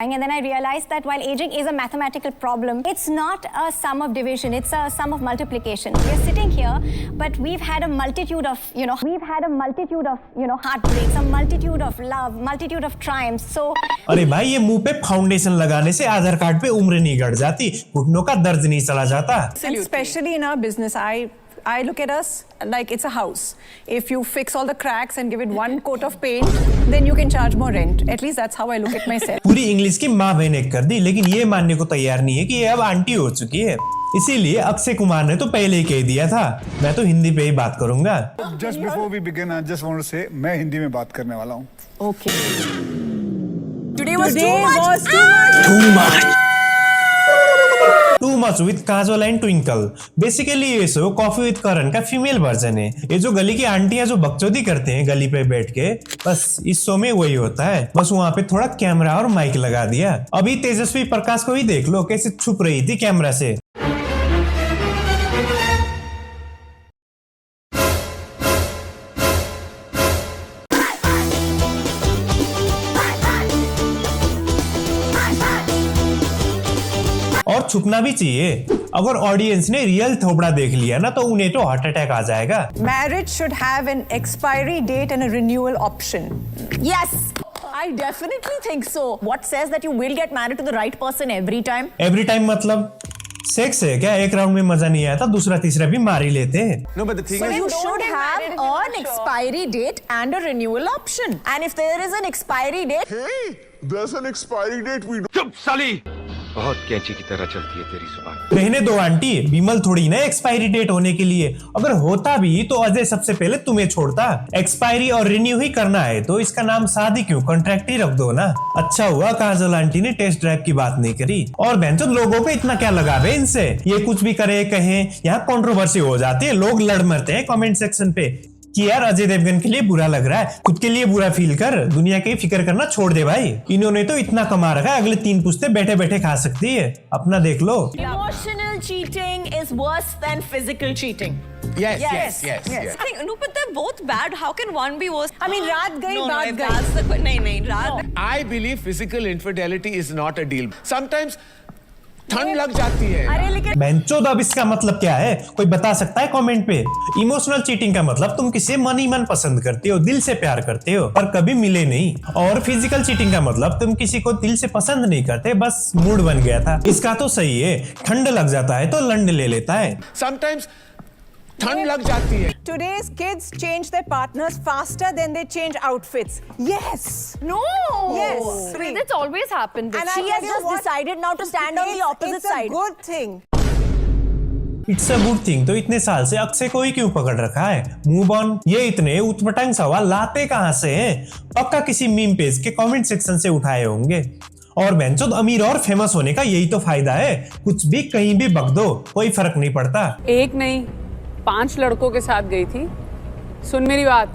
And then I realized that while aging is a mathematical problem, it's not a sum of division, it's a sum of multiplication. We're sitting here, but we've had a multitude of, heartbreaks, a multitude of love, multitude of triumphs. So अरे भाई, ये मुंह पे foundation लगाने से आधार card पे उम्र नहीं घट जाती, घुटनों का दर्द नहीं चला जाता। Especially in our business, I look at us like it's a house. If you fix all the cracks and give it one coat of paint, then you can charge more rent. At least that's how I look at myself. पूरी English की माँ बहन एक कर दी, लेकिन ये मानने को तैयार नहीं है कि ये अब आंटी हो चुकी है। इसीलिए अक्षय कुमार ने तो पहले ही कह दिया था, मैं तो हिंदी पे ही बात करूंगा। Just before we begin, I just want to say, मैं हिंदी में बात करने वाला हूँ। Okay. today was too much with Kajol and twinkle. Basically ये शो कॉफी विद करण का फीमेल वर्जन है। ये जो गली की आंटियां जो बकचोदी करते हैं गली पे बैठ के, बस इस शो में वही होता है। बस वहाँ पे थोड़ा कैमरा और माइक लगा दिया। अभी तेजस्वी प्रकाश को ही देख लो कैसे छुप रही थी कैमरा से। और छुपना भी चाहिए। अगर ऑडियंस ने रियल थोबड़ा देख लिया ना, तो उन्हें तो हार्ट अटैक आ जाएगा। Marriage should have an expiry date and a renewal option. Yes, I definitely think so. What says that you will get married to the right person every time? Every time मतलब sex है क्या? एक round में मजा नहीं आया था, दूसरा तीसरा भी मार ही लेते हैं। No, but the thing So is, you should have an expiry date and a renewal option. And if there is an expiry date, Hey, there's an expiry date. We चुप साली, बहुत कैंची की तरह चलती है तेरी जुबान। रहने दो आंटी, विमल थोड़ी ना एक्सपायरी डेट होने के लिए। अगर होता भी तो अजय सबसे पहले तुम्हें छोड़ता। एक्सपायरी और रिन्यू ही करना है तो इसका नाम शादी क्यों, कॉन्ट्रैक्ट ही रख दो ना। अच्छा हुआ काजल आंटी ने टेस्ट ड्राइव की बात नहीं करी। और बहनचोद, लोगों को इतना क्या लगाव है इनसे? ये कुछ भी करे कहें, यहाँ कंट्रोवर्सी हो जाती है, लोग लड़ मरते हैं कमेंट सेक्शन पे कि यार अजय देवगन के लिए बुरा लग रहा है, खुद के लिए बुरा फील कर, दुनिया की फिक्र करना छोड़ दे भाई। इन्होंने तो इतना कमा रखा है, अगले 3 पुश्ते बैठे बैठे खा सकती है। अपना देख लो। emotional cheating is worse than physical cheating. Yes. I think, no, but they're both bad. How can one be worse? I mean, रात गई, No, बात if गई। that's the नहीं, रात। I believe physical infidelity is not a deal. Sometimes ठंड लग जाती है। अरे लेकिन बहनचोद, अब इसका मतलब क्या है? कोई बता सकता है कमेंट पे? इमोशनल चीटिंग का मतलब तुम किसी मन ही मन पसंद करते हो, दिल से प्यार करते हो, पर कभी मिले नहीं। और फिजिकल चीटिंग का मतलब तुम किसी को दिल से पसंद नहीं करते, बस मूड बन गया था। इसका तो सही है, ठंड लग जाता है तो लंड ले लेता है। Sometimes ठंड लग जाती है। today's kids change their partners faster than they change outfits. Yes. No. Yes. It's always happened. And She I'll has tell you just what, decided now to stand on the opposite it's side. a good thing. It's a good thing. तो इतने साल से अक्षय को ही क्यों पकड़ रखा है? Move on. ये इतने उटपटांग सवाल लाते कहां से हैं? पक्का किसी मीम पेज के कमेंट सेक्शन से उठाए होंगे। और बेंचोद, अमीर और फेमस होने का यही तो फायदा है, कुछ भी कहीं भी बक दो, कोई फर्क नहीं पड़ता। एक नहीं 5 लड़कों के साथ गई थी। सुन मेरी बात,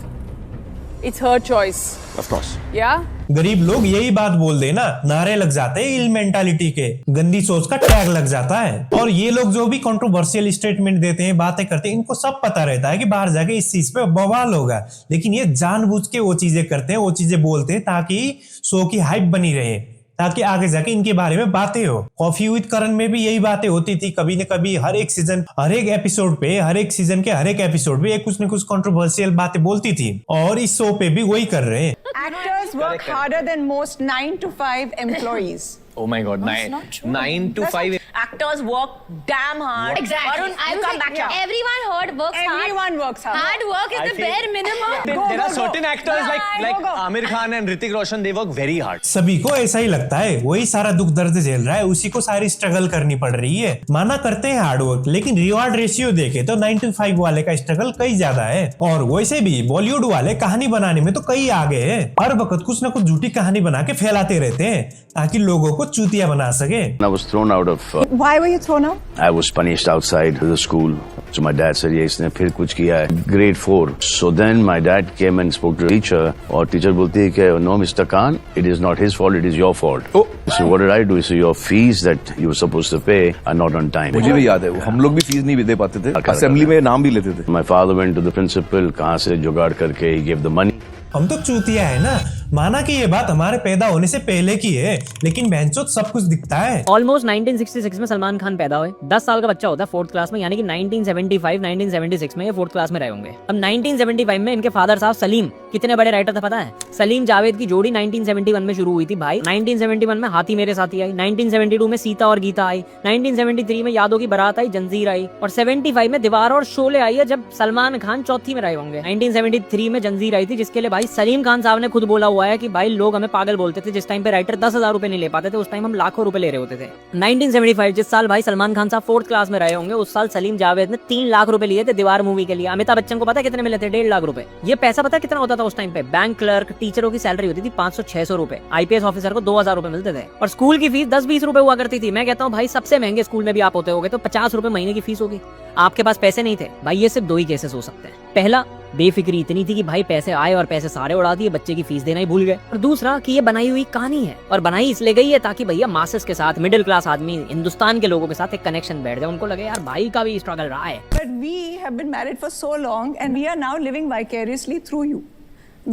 it's her choice. Of course. या गरीब लोग यही बात बोल देना, नारे लग जाते हैं इल मेंटालिटी के, गंदी सोच का टैग लग जाता है। और ये लोग जो भी कंट्रोवर्शियल स्टेटमेंट देते हैं, बातें करते हैं, इनको सब पता रहता है कि बाहर जाके इस चीज पे बवाल होगा, लेकिन ये जानबूझ के वो चीजें करते हैं, वो चीजें बोलते हैं ताकि शो की हाइप बनी रहे, ताकि आगे जाके इनके बारे में बातें हो। कॉफी विद करण में भी यही बातें होती थी, कभी न कभी हर एक सीजन, हर एक एपिसोड पे, हर एक सीजन के हर एक एपिसोड पे कुछ न कुछ कंट्रोवर्शियल बातें बोलती थी, और इस शो पे भी वही कर रहे हैं। Actors work harder than most 9 to 5 employees. Oh my God, 9 to 5. Actors work damn hard. Exactly. Varun, I you was come like, back here. everyone works hard. Everyone works hard. Hard work is the bare minimum. There are certain actors like go. Amir Khan and Hrithik Roshan, they work very hard. सभी को ऐसा ही लगता है, वही सारा दुख दर्द झेल रहा है, उसी को सारी स्ट्रगल करनी पड़ रही है। माना करते हैं हार्डवर्क, लेकिन रिवार्ड रेशियो देखे तो 9 to 5 वाले का स्ट्रगल कई ज्यादा है। और वैसे भी बॉलीवुड वाले कहानी बनाने में तो कई आगे है, हर वक्त कुछ न कुछ झूठी कहानी बना के फैलाते रहते हैं ताकि लोगों को चूतिया बना सके। I was thrown out of. Why were you thrown out? I was punished outside the school. So my dad said, "ये इसने फिर कुछ किया है." Grade 4. So then my dad came and spoke to the teacher. और teacher बोलती है कि no, Mr. Khan, it is not his fault, it is your fault. Oh. So what did I do? So your fees that you were supposed to pay are not on time. मुझे भी याद है, हम लोग भी fees नहीं दे पाते थे, असेंबली में नाम भी लेते थे। My father went to the principal, कहाँ से जुगाड़ करके he gave the money. हम तो चूतिया है ना, माना कि ये बात हमारे पैदा होने से पहले की है, लेकिन बहनचोद सब कुछ दिखता है। ऑलमोस्ट 1966 में सलमान खान पैदा हुए। 10 साल का बच्चा होता है 4th क्लास में, यानी कि 1975-1976 में ये 4th क्लास में रहे होंगे। अब 1975 में इनके फादर साहब सलीम कितने बड़े राइटर थे पता है? सलीम जावेद की जोड़ी 1971 में शुरू हुई थी भाई। 1971 में हाथी मेरे साथी आई, 1972 में सीता और गीता आई, 1973 में यादों की बारात आई, जंजीर आई, और 75 में दीवार और शोले आई है, जब सलमान खान चौथी में रहे होंगे। 1973 में जंजीर आई थी, जिसके लिए भाई सलीम खान साहब ने खुद बोला हुआ है कि भाई लोग हमें पागल बोलते थे। जिस टाइम पे राइटर 10,000 रुपए नहीं ले पाते थे, उस टाइम हम लाखों रुपए ले रहे होते थे। 1975 जिस साल भाई सलमान खान साहब 4th क्लास में रहे होंगे, उस साल सलीम जावेद ने 3 लाख रुपए लिए थे दीवार मूवी के लिए। अमिताभ बच्चन को पता है कितने मिले थे? 1.5 लाख रुपए। ये पैसा पता कितना होता था उस टाइम पे? बैंक क्लर्क, टीचरों की सैलरी होती थी 500-600 रुपए, IPS ऑफिसर को 2,000 रुपए मिलते थे, और स्कूल की फीस 10-20 रुपए हुआ करती थी। मैं कहता हूँ भाई सबसे महंगे स्कूल में भी आप होते होगे तो 50 रुपए महीने की फीस होगी। आपके पास पैसे नहीं थे भाई। ये सिर्फ 2 ही केसेस हो सकते हैं। पहला, बेफिक्री इतनी थी कि भाई पैसे आए और पैसे सारे उड़ा दिए, बच्चे की फीस देना ही भूल गए। और दूसरा कि ये बनाई हुई कहानी है, और बनाई इसलिए गई है ताकि भैया मासेस के साथ, मिडिल क्लास आदमी, हिंदुस्तान के लोगों के साथ एक कनेक्शन बैठ जाए, उनको लगे यार भाई का भी स्ट्रगल रहा है। But we have been married for so long and we are now living vicariously through you.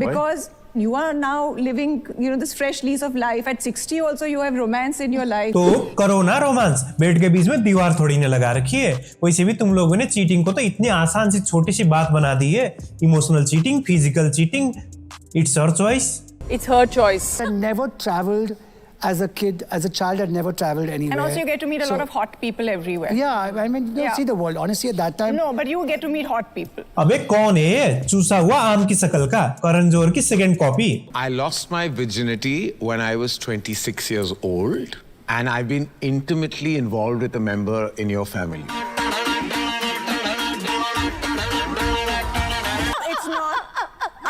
Because you are now living, this fresh lease of life. At 60 also you have romance in your life. तो करो ना romance, bed के बीच में दीवार थोड़ी ने लगा रखी है। वैसे भी तुम लोगों ने चीटिंग को तो इतनी आसान सी छोटी सी बात बना दी है। Emotional cheating, physical cheating, it's her choice. It's her choice. I never traveled as a kid, as a child. I'd never traveled anywhere. And also you get to meet a lot of hot people everywhere. Yeah, I mean, you see the world. Honestly, at that time. No, but you get to meet hot people. अबे कौन है ये चूसा हुआ आम की शकल का करण जौहर की second copy? I lost my virginity when I was 26 years old, and I've been intimately involved with a member in your family. It's not.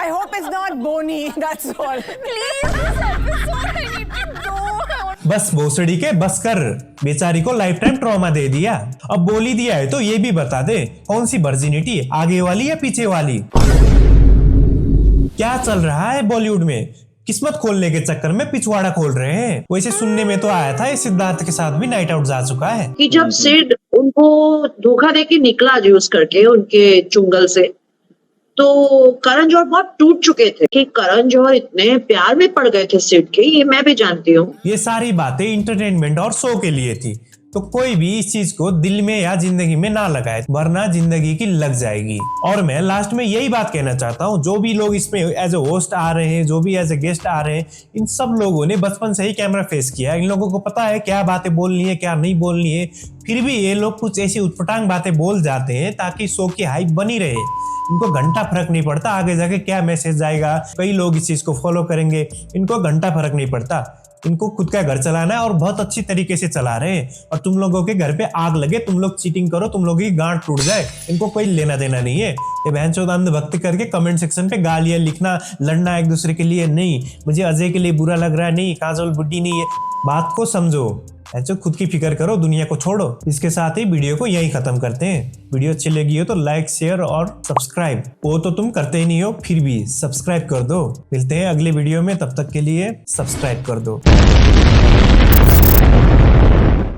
I hope it's not Boney. That's all. Please, this episode I need to go. बस भोसड़ी के बस कर, बेचारी को life time trauma दे दिया। अब बोली दिया है तो ये भी बता दे, कौन सी वर्जिनिटी, आगे वाली या पीछे वाली? क्या चल रहा है बॉलीवुड में? किस्मत खोलने के चक्कर में पिछवाड़ा खोल रहे हैं। वैसे सुनने में तो आया था ये सिद्धार्थ के साथ भी नाइट आउट जा चुका है। कि जब सिड उनको धोखा देके निकला यूज करके उनके चुंगल से, तो करण जौहर बहुत टूट चुके थे कि करण जौहर इतने प्यार में पड़ गए थे सिड के, ये मैं भी जानती हूँ। ये सारी बातें इंटरटेनमेंट और शो के लिए थी, तो कोई भी इस चीज को दिल में या जिंदगी में ना लगाए, वरना जिंदगी की लग जाएगी। और मैं लास्ट में यही बात कहना चाहता हूँ, जो भी लोग इसमें एज ए होस्ट आ रहे हैं, जो भी एज ए गेस्ट आ रहे हैं, इन सब लोगों ने बचपन से ही कैमरा फेस किया। इन लोगों को पता है क्या बातें बोलनी है, क्या नहीं बोलनी है। फिर भी ये लोग कुछ ऐसी उटपटांग बातें बोल जाते हैं ताकि शो की हाइप बनी रहे। इनको घंटा फर्क नहीं पड़ता आगे जाके क्या मैसेज जाएगा, कई लोग इस चीज को फॉलो करेंगे, इनको घंटा फर्क नहीं पड़ता। इनको खुद का घर चलाना है और बहुत अच्छी तरीके से चला रहे हैं। और तुम लोगों के घर पे आग लगे, तुम लोग चीटिंग करो, तुम लोगों की गांठ टूट जाए, इनको कोई लेना देना नहीं है। ये बहनचोद अंधभक्ति करके कमेंट सेक्शन पे गालियां लिखना, लड़ना एक दूसरे के लिए, नहीं मुझे अजय के लिए बुरा लग रहा है, नहीं काजोल बुड्ढी नहीं है, बात को समझो। ऐसे खुद की फिक्र करो, दुनिया को छोड़ो। इसके साथ ही वीडियो को यही खत्म करते हैं। वीडियो अच्छी लगी हो तो लाइक, शेयर और सब्सक्राइब, वो तो तुम करते ही नहीं हो, फिर भी सब्सक्राइब कर दो। मिलते हैं अगले वीडियो में, तब तक के लिए सब्सक्राइब कर दो।